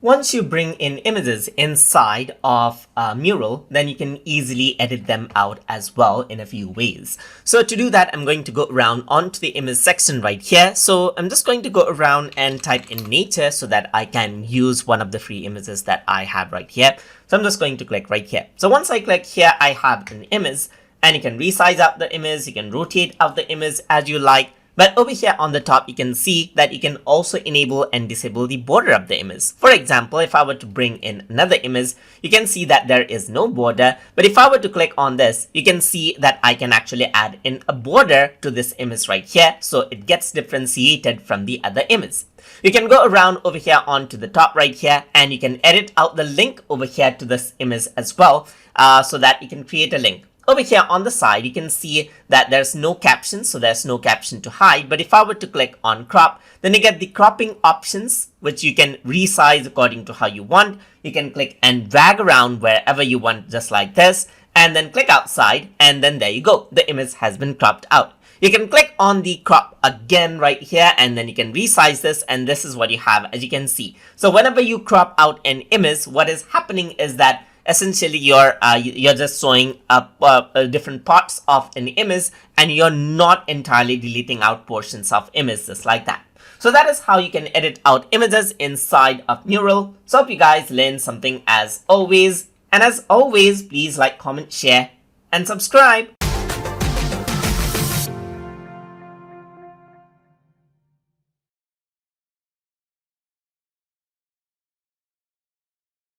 Once you bring in images inside of Mural, then you can easily edit them out as well in a few ways. So to do that, I'm going to go around onto the image section right here. So I'm just going to go around and type in nature so that I can use one of the free images that I have right here. So I'm just going to click right here. So once I click here, I have an image, and you can resize out the image, you can rotate out the image as you like. But over here on the top, you can see that you can also enable and disable the border of the image. For example, if I were to bring in another image, you can see that there is no border. But if I were to click on this, you can see that I can actually add in a border to this image right here. So it gets differentiated from the other image. You can go around over here onto the top right here, and you can edit out the link over here to this image as well, so that you can create a link. Over here on the side, you can see that there's no caption, so there's no caption to hide. But if I were to click on crop, then you get the cropping options, which you can resize according to how you want. You can click and drag around wherever you want, just like this, and then click outside, and then there you go. The image has been cropped out. You can click on the crop again right here, and then you can resize this, and this is what you have, as you can see. So whenever you crop out an image, what is happening is that essentially you're just showing up different parts of an image, and you're not entirely deleting out portions of images like that. So that is how you can edit out images inside of Mural. So hope you guys learned something as always. And as always, please like, comment, share, and subscribe.